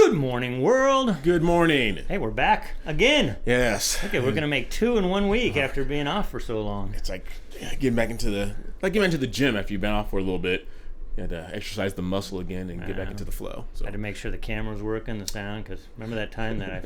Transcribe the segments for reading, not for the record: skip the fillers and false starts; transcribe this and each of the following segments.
Good morning, world. Good morning. Hey, we're back again. Yes. Okay, we're gonna make 2 in 1 week after being off for so long. It's like getting back into the gym after you've been off for a little bit. You had to exercise the muscle again and get back into the flow. So I had to make sure the camera was working, the sound, because remember that time that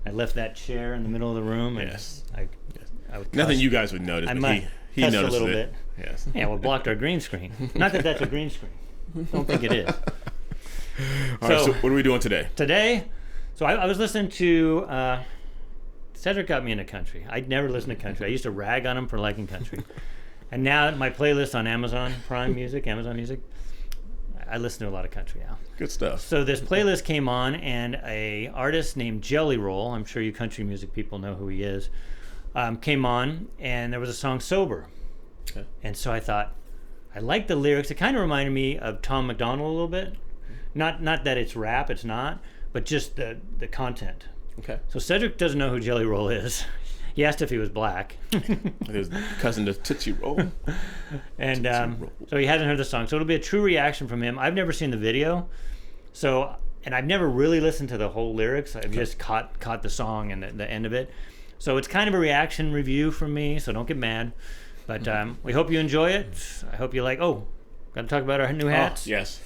I left that chair in the middle of the room? And yes. I would Nothing you guys would notice, but he noticed a little it. bit. Yes. Yeah, well, blocked our green screen. Not that that's a green screen. Don't think it is. All right, so what are we doing today? So I was listening to, Cedric got me into country. I'd never listened to country. I used to rag on him for liking country. And now my playlist on Amazon Music, I listen to a lot of country now. Good stuff. So this playlist came on, and a artist named Jelly Roll, I'm sure you country music people know who he is, came on, and there was a song, Sober. Okay. And so I thought, I like the lyrics. It kind of reminded me of Tom MacDonald a little bit. Not that it's rap, it's not, but just the content. Okay. So Cedric doesn't know who Jelly Roll is. He asked if he was black. His cousin to Tootsie Roll. And so he hasn't heard the song. So it'll be a true reaction from him. I've never seen the video. And I've never really listened to the whole lyrics. I've just caught the song and the end of it. So it's kind of a reaction review from me, so don't get mad. But we hope you enjoy it. I hope you like, got to talk about our new hats. Oh, yes.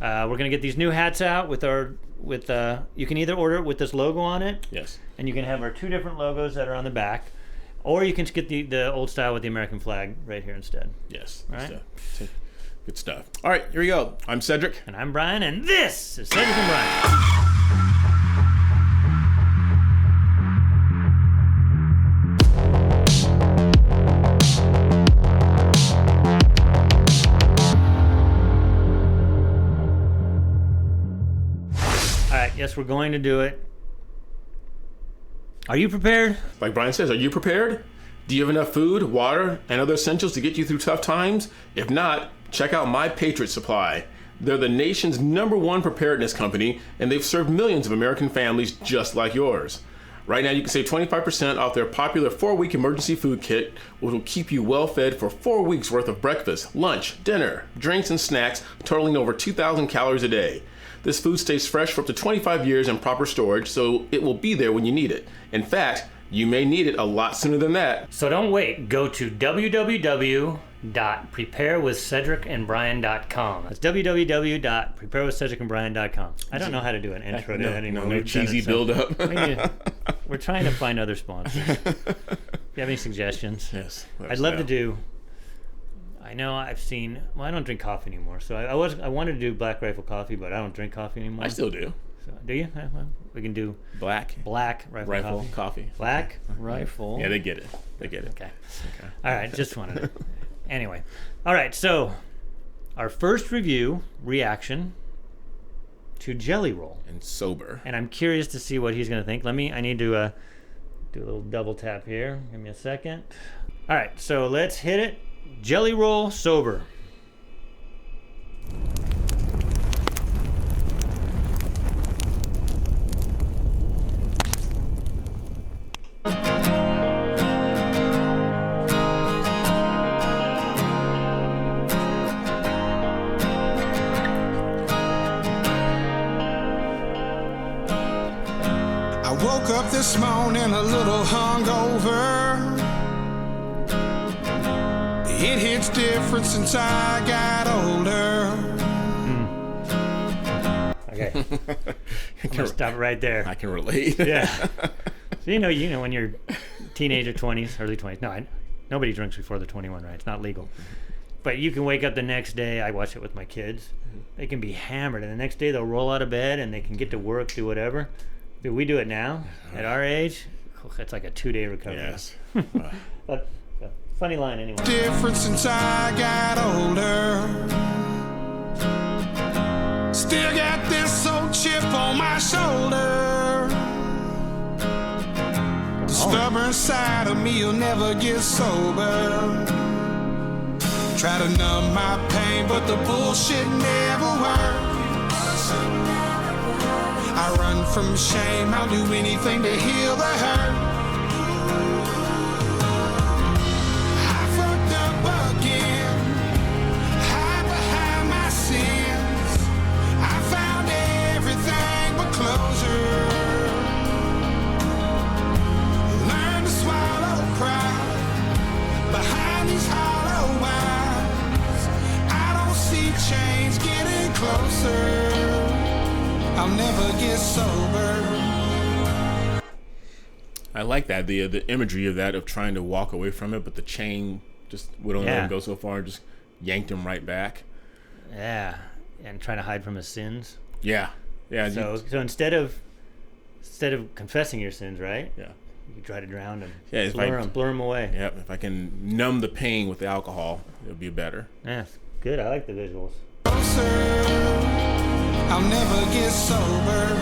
We're going to get these new hats out with you can either order it with this logo on it. Yes. And you can have our 2 different logos that are on the back. Or you can get the old style with the American flag right here instead. Yes. All right. Good stuff. All right, here we go. I'm Cedric. And I'm Brian, and this is Cedric and Brian. Yes, we're going to do it. Are you prepared? Like Brian says, are you prepared? Do you have enough food, water, and other essentials to get you through tough times? If not, check out my Patriot Supply. They're the nation's #1 preparedness company, and they've served millions of American families just like yours. Right now, you can save 25% off their popular 4-week emergency food kit, which will keep you well fed for 4 weeks worth of breakfast, lunch, dinner, drinks, and snacks, totaling over 2,000 calories a day. This food stays fresh for up to 25 years in proper storage, so it will be there when you need it. In fact, you may need it a lot sooner than that. So don't wait. Go to www.preparewithcedricandbrian.com. That's www.preparewithcedricandbrian.com. I don't know how to do an intro to any no cheesy build-up. We're trying to find other sponsors. If you have any suggestions? Yes. I'd love to do... I know I've seen... Well, I don't drink coffee anymore, so I wanted to do Black Rifle coffee, but I don't drink coffee anymore. I still do. So, do you? Well, we can do... Black Rifle coffee. Black Rifle. Yeah, they get it. Okay. All right, just wanted to... Anyway. All right, so our first reaction to Jelly Roll. And Sober. And I'm curious to see what he's going to think. I need to do a little double tap here. Give me a second. All right, so let's hit it. Jelly Roll, Sober. I woke up this morning a little hungover. It hits different since I got older. Okay. I'm gonna stop right there. I can relate. Yeah. So you know when you're teenager, 20s, early 20s. No, nobody drinks before they're 21, right? It's not legal. But you can wake up the next day. I watch it with my kids. They can be hammered, and the next day they'll roll out of bed and they can get to work, do whatever. Dude, we do it now at our age. It's like a 2-day recovery. Yes. But funny line anyway. Different since I got older. Still got this old chip on my shoulder. The stubborn side of me will never get sober. Try to numb my pain, but the bullshit never works. I run from shame, I'll do anything to heal the hurt. I fucked up again, hide behind my sins. I found everything but clothes. I'll never get sober. I like that, the imagery of that, of trying to walk away from it, but the chain just would only let him go so far, just yanked him right back. Yeah, and trying to hide from his sins. Yeah. So instead of confessing your sins, right? Yeah. You try to drown them. Yeah, blur them away. Yeah, if I can numb the pain with the alcohol, it'll be better. Yeah, good. I like the visuals. I'll never get sober.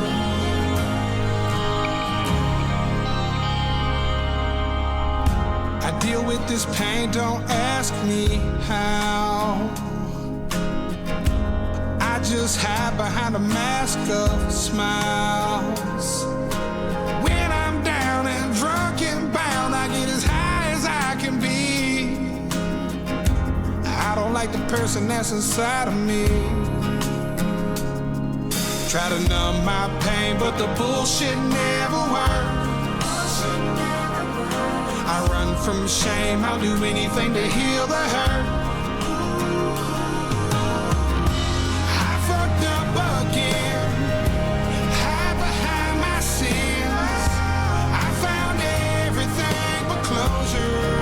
I deal with this pain, don't ask me how. I just hide behind a mask of smiles. When I'm down and drunk and bound, I get as high as I can be. I don't like the person that's inside of me. Try to numb my pain, but the bullshit never works. I run from shame, I'll do anything to heal the hurt. I fucked up again, hide behind my sins. I found everything but closure.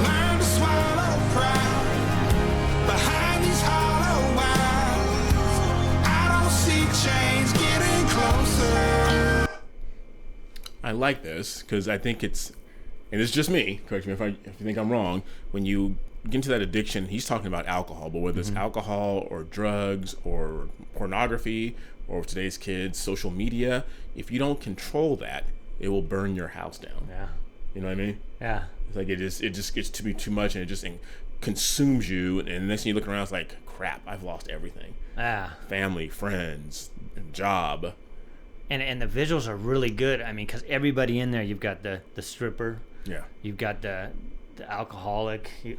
Learn to swallow pride behind these hollow eyes. I don't see change getting closer. I like this because I think it's, and it's just me, correct me if you think I'm wrong, when you get into that addiction, he's talking about alcohol, but whether it's alcohol or drugs or pornography or today's kids, social media, if you don't control that, it will burn your house down. Yeah. You know what I mean? Yeah. It's like it just gets to be too much, and it just consumes you, and the next thing you look around, it's like, crap, I've lost everything. Yeah. Family, friends, job. And the visuals are really good. I mean, because everybody in there, you've got the stripper. Yeah. You've got the alcoholic. You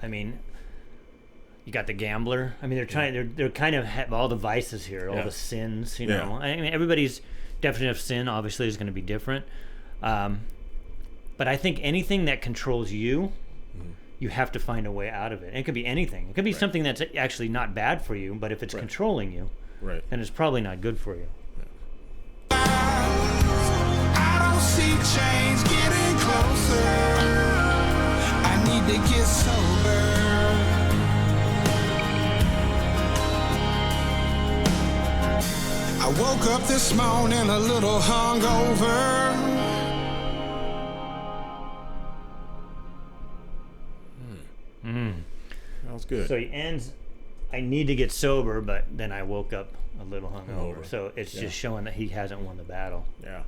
got the gambler. I mean, they're kind of have all the vices here, all the sins. You know, I mean, everybody's definition of sin obviously is going to be different. But I think anything that controls you, you have to find a way out of it. And it could be anything. It could be something that's actually not bad for you, but if it's controlling you, then it's probably not good for you. I don't see change getting closer. I need to get sober. I woke up this morning a little hungover. That was good. So he ends, I need to get sober, but then I woke up a little hungover. So it's just showing that he hasn't won the battle. Yeah.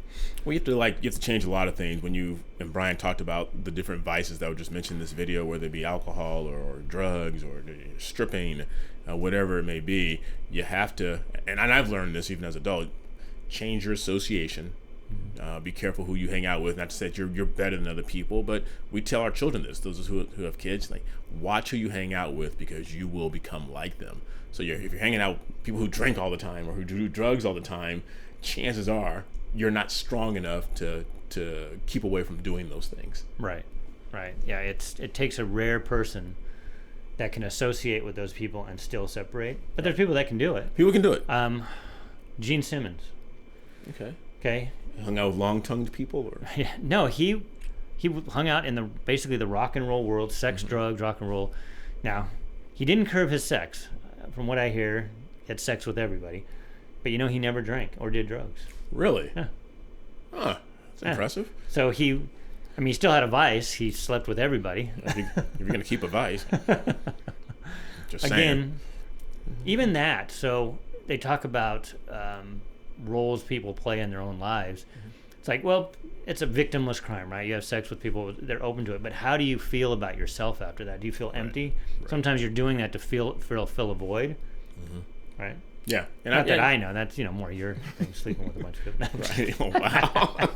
Well, you have to change a lot of things. When you and Brian talked about the different vices that were just mentioned in this video, whether it be alcohol or drugs or stripping, whatever it may be, you have to, and I've learned this even as an adult, change your association. Be careful who you hang out with. Not to say that you're better than other people, but we tell our children this, those who have kids, like, watch who you hang out with because you will become like them. So if you're hanging out with people who drink all the time or who do drugs all the time, chances are you're not strong enough to keep away from doing those things. Right. Yeah, it takes a rare person that can associate with those people and still separate. But there's people that can do it. People can do it. Gene Simmons. Okay. Hung out with long-tongued people, or no, he hung out in basically the rock and roll world, sex, drugs, rock and roll. Now, he didn't curb his sex. From what I hear, he had sex with everybody. But he never drank or did drugs. Really? Yeah. Huh. That's impressive. So he still had a vice. He slept with everybody. If you're going to keep a vice. Just saying. Again, even that. So they talk about roles people play in their own lives. It's like, well, it's a victimless crime, right? You have sex with people, they're open to it. But how do you feel about yourself after that? Do you feel empty? Right. Sometimes you're doing that to fill a void, right? Yeah. And not that I know. That's more your thing, sleeping with a bunch of people. Right. Oh, wow.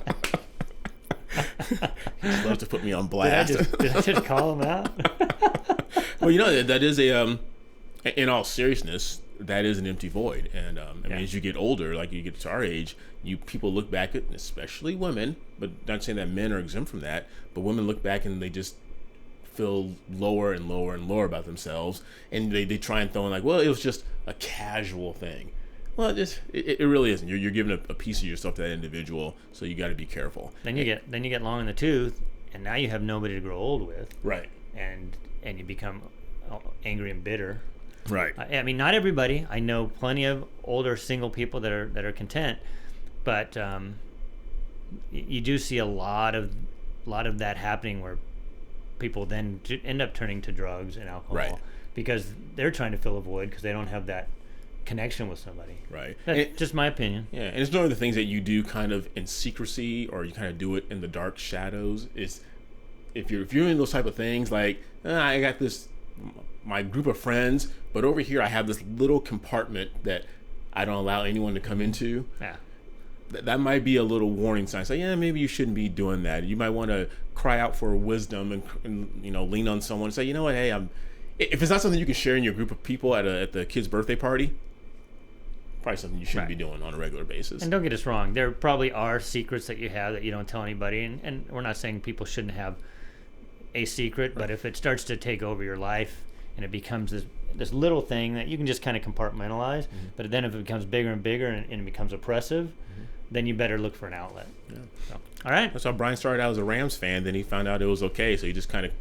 You'd love to put me on blast. Did I just call him out? Well, that is in all seriousness, that is an empty void. And I mean, as you get older, like you get to our age, people look back at, especially women, but not saying that men are exempt from that, but women look back and they just feel lower and lower and lower about themselves, and they try and throw in like, well, it was just a casual thing. Well, it really isn't. You're giving a piece of yourself to that individual, so you got to be careful. Then you get long in the tooth, and now you have nobody to grow old with. Right. And you become angry and bitter. Right. I mean, not everybody. I know plenty of older single people that are content, but you do see a lot of that happening where people then end up turning to drugs and alcohol, right, because they're trying to fill a void because they don't have that connection with somebody. Right. That's just my opinion. Yeah, and it's one of the things that you do kind of in secrecy, or you kind of do it in the dark shadows. Is if you're doing those type of things, like I got my group of friends, but over here I have this little compartment that I don't allow anyone to come into. Yeah. That might be a little warning sign. So yeah, maybe you shouldn't be doing that. You might want to cry out for wisdom and lean on someone and say, you know what, hey, if it's not something you can share in your group of people at the kid's birthday party, probably something you shouldn't be doing on a regular basis. And don't get us wrong, there probably are secrets that you have that you don't tell anybody, and we're not saying people shouldn't have a secret, but if it starts to take over your life and it becomes this little thing that you can just kind of compartmentalize, but then if it becomes bigger and bigger and it becomes oppressive, then you better look for an outlet. Yeah. So, all right. That's how Brian started out as a Rams fan. Then he found out it was okay, so he just kind of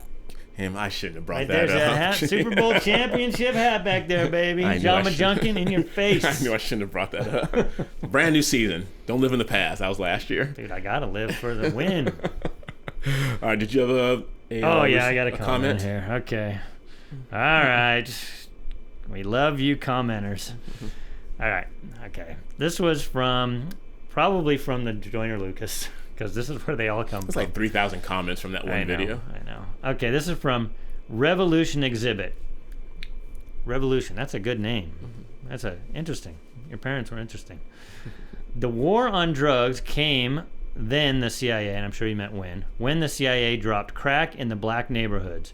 I shouldn't have brought that up. That hat, Super Bowl championship hat back there, baby. Jama Junkin in your face. I knew I shouldn't have brought that up. Brand new season. Don't live in the past. That was last year. Dude, I gotta live for the win. All right. Did you have I got a comment here. Okay. All right. We love you commenters. All right. Okay. This was probably from the Joyner Lucas, because this is where they all come from. It's like 3,000 comments from that one video. I know. Okay, this is from Revolution Exhibit. Revolution, that's a good name. That's interesting. Your parents were interesting. The war on drugs came then the CIA, and I'm sure you meant when the CIA dropped crack in the black neighborhoods,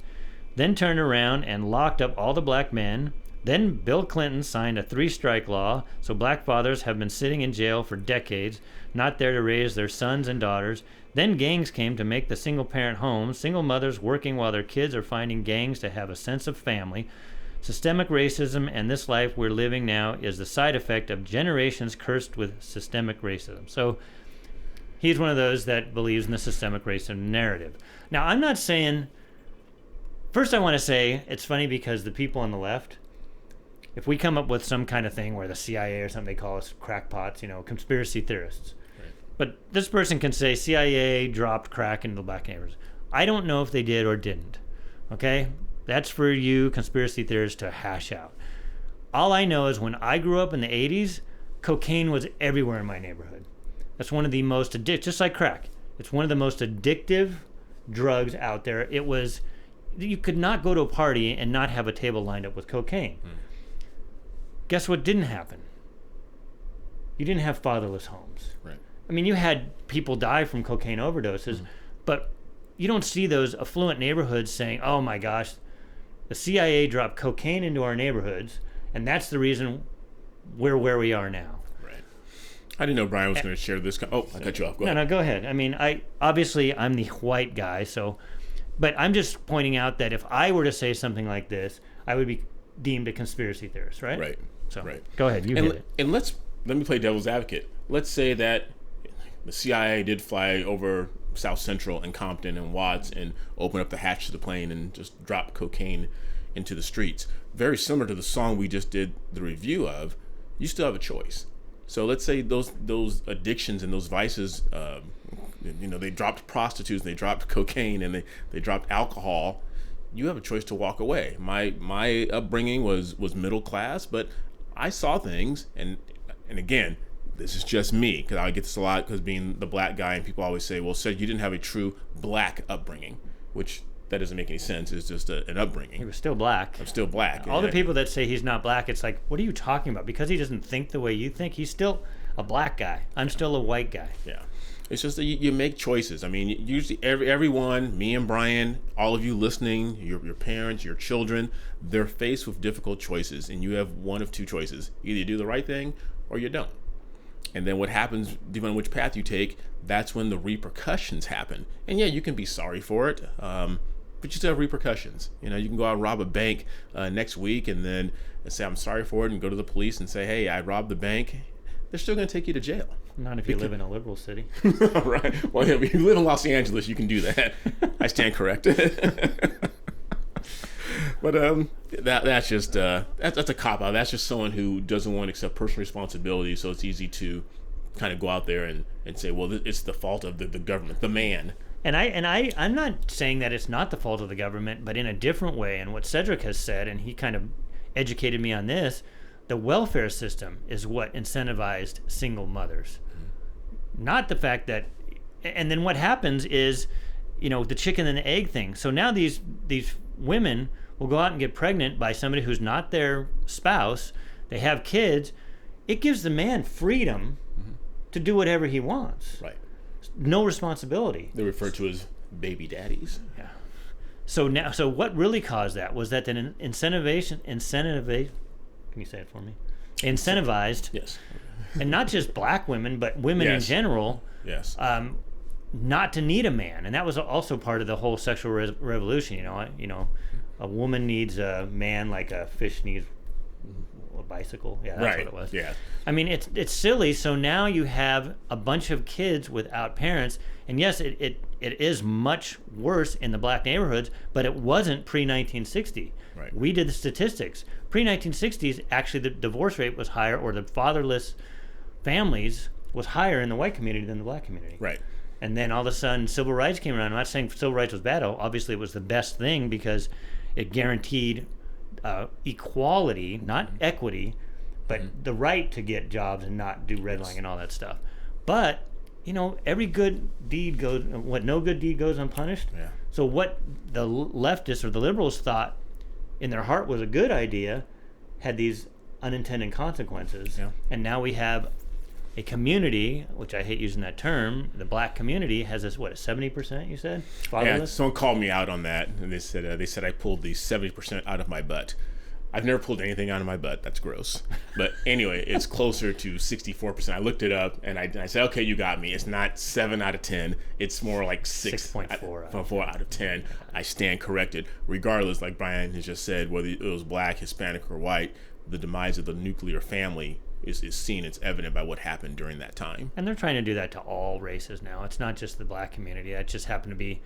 then turned around and locked up all the black men. Then Bill Clinton signed a 3-strike law, so black fathers have been sitting in jail for decades, not there to raise their sons and daughters. Then gangs came to make the single-parent homes, single mothers working while their kids are finding gangs to have a sense of family. Systemic racism and this life we're living now is the side effect of generations cursed with systemic racism. So he's one of those that believes in the systemic racism narrative. Now, I'm not saying... First, I want to say it's funny because the people on the left... If we come up with some kind of thing where the CIA or something, they call us crackpots, conspiracy theorists. Right. But this person can say CIA dropped crack into the black neighborhoods. I don't know if they did or didn't. Okay? That's for you conspiracy theorists to hash out. All I know is when I grew up in the 80s, cocaine was everywhere in my neighborhood. That's one of the most addictive, just like crack. It's one of the most addictive drugs out there. It was, you could not go to a party and not have a table lined up with cocaine. Guess what didn't happen? You didn't have fatherless homes. Right. I mean, you had people die from cocaine overdoses, but you don't see those affluent neighborhoods saying, oh my gosh, the CIA dropped cocaine into our neighborhoods, and that's the reason we're where we are now. Right. I didn't know Brian was going to share this. I cut you off. Go ahead. No, go ahead. I mean, I'm the white guy, but I'm just pointing out that if I were to say something like this, I would be deemed a conspiracy theorist, right? Right. So go ahead, hit it. And let me play devil's advocate. Let's say that the CIA did fly over South Central and Compton and Watts and open up the hatch to the plane and just drop cocaine into the streets. Very similar to the song we just did the review of. You still have a choice. So let's say those addictions and those vices, they dropped prostitutes, and they dropped cocaine, and they dropped alcohol. You have a choice to walk away. My upbringing was middle class, but I saw things, and again, this is just me, because I get this a lot because being the black guy, and people always say, well, Ced, you didn't have a true black upbringing, which that doesn't make any sense. It's just an upbringing. He was still black. I'm still black. All the people that say he's not black, it's like, what are you talking about? Because he doesn't think the way you think, he's still a black guy. I'm still a white guy. Yeah. It's just that you make choices. I mean, usually everyone, me and Brian, all of you listening, your parents, your children, they're faced with difficult choices, and you have one of two choices. Either you do the right thing or you don't. And then what happens, depending on which path you take, that's when the repercussions happen. And yeah, you can be sorry for it. but you still have repercussions. You know, you can go out and rob a bank next week and then say, I'm sorry for it, and go to the police and say, hey, I robbed the bank. They're still going to take you to jail. Not if you live in a liberal city. Right. Well, yeah, if you live in Los Angeles, you can do that. I stand corrected. But that's just that's a cop out. That's just someone who doesn't want to accept personal responsibility. So it's easy to kind of go out there and say, well, it's the fault of the government, the man. And I'm not saying that it's not the fault of the government, but in a different way. And what Cedric has said, and he kind of educated me on this, the welfare system is what incentivized single mothers. Not the fact that, and then what happens is, you know, the chicken and the egg thing. So now these women will go out and get pregnant by somebody who's not their spouse. They have kids. It gives the man freedom to do whatever he wants. Right. No responsibility. They're referred to as baby daddies. Yeah. So what really caused that was that the incentive. Can you say it for me? Incentivized. Yes. And not just black women, but women in general. Yes. Not to need a man, and that was also part of the whole sexual revolution. You know, a woman needs a man like a fish needs a bicycle. Yeah, that's what it was. Yeah. I mean, it's silly. So now you have a bunch of kids without parents, and yes, it is much worse in the black neighborhoods, but it wasn't pre-1960. Right. We did the statistics. Pre-1960s, actually, the divorce rate was higher, or the fatherless families was higher in the white community than the black community. Right. And then all of a sudden, civil rights came around. I'm not saying civil rights was bad. Obviously, it was the best thing because it guaranteed equality, not equity, but the right to get jobs and not do redlining and all that stuff. But, you know, every good deed goes, no good deed goes unpunished. Yeah. So what the leftists or the liberals thought in their heart was a good idea had these unintended consequences. Yeah. And now we have a community, which I hate using that term, the black community has this, what, 70%, you said? Yeah, someone called me out on that, and they said I pulled the 70% out of my butt. I've never pulled anything out of my butt. That's gross. But anyway, it's closer to 64%. I looked it up, and I said, okay, you got me. It's not 7 out of 10. It's more like 6.4 out of 10. I stand corrected. Regardless, like Brian has just said, whether it was black, Hispanic, or white, the demise of the nuclear family is seen. It's evident by what happened during that time. And they're trying to do that to all races now. It's not just the black community. That just happened to be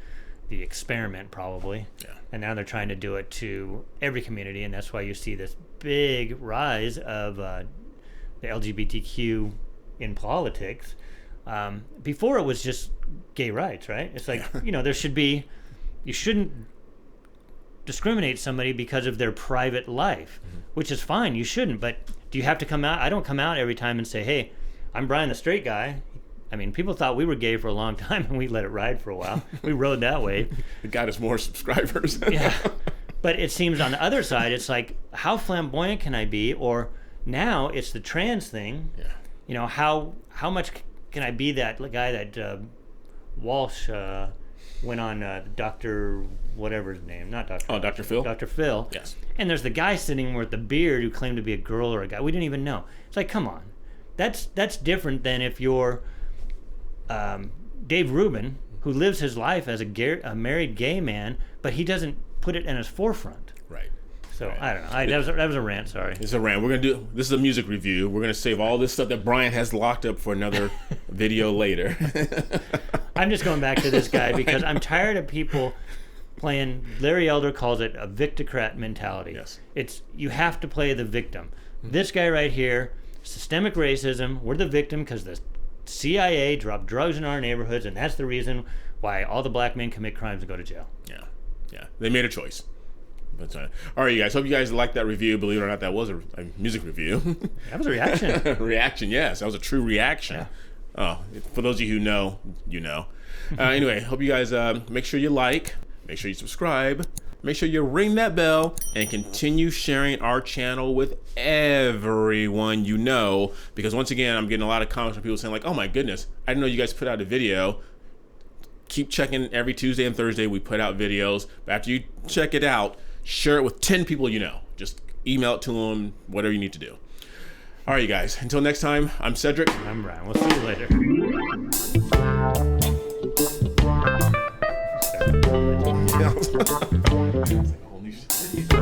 the experiment, probably. Yeah. And now they're trying to do it to every community, and that's why you see this big rise of the LGBTQ in politics. Before it was just gay rights, right? It's like, you know, you shouldn't discriminate somebody because of their private life, which is fine. You shouldn't, but do you have to come out? I don't come out every time and say, hey, I'm Brian the straight guy. I mean, people thought we were gay for a long time, and we let it ride for a while. We rode that way. It got us more subscribers. Yeah. But it seems on the other side, it's like, how flamboyant can I be? Or now it's the trans thing. Yeah. You know, how much can I be that guy that Walsh went on Dr. whatever his name, not Dr. Oh, Dr. Phil? Dr. Phil. Yes. And there's the guy sitting with the beard who claimed to be a girl or a guy. We didn't even know. It's like, come on. That's different than if you're Dave Rubin, who lives his life as a married gay man, but he doesn't put it in his forefront. Right. So right. I don't know. That was a rant. Sorry. It's a rant. This is a music review. We're gonna save all this stuff that Brian has locked up for another video later. I'm just going back to this guy because I'm tired of people playing. Larry Elder calls it a victocrat mentality. Yes. It's you have to play the victim. This guy right here, systemic racism. We're the victim because the CIA dropped drugs in our neighborhoods, and that's the reason why all the black men commit crimes and go to jail. Yeah. They made a choice. But all right, you guys. Hope you guys liked that review. Believe it or not, that was a music review. That was a reaction. Reaction, yes. That was a true reaction. Yeah. Oh, for those of you who know, you know. Anyway, hope you guys make sure you like, make sure you subscribe, make sure you ring that bell, and continue sharing our channel with everyone you know. Because once again, I'm getting a lot of comments from people saying like, "Oh my goodness, I didn't know you guys put out a video." Keep checking every Tuesday and Thursday. We put out videos. But after you check it out, share it with 10 people you know. Just email it to them, whatever you need to do. All right, you guys. Until next time, I'm Cedric. I'm Brian. We'll see you later. Holy shit.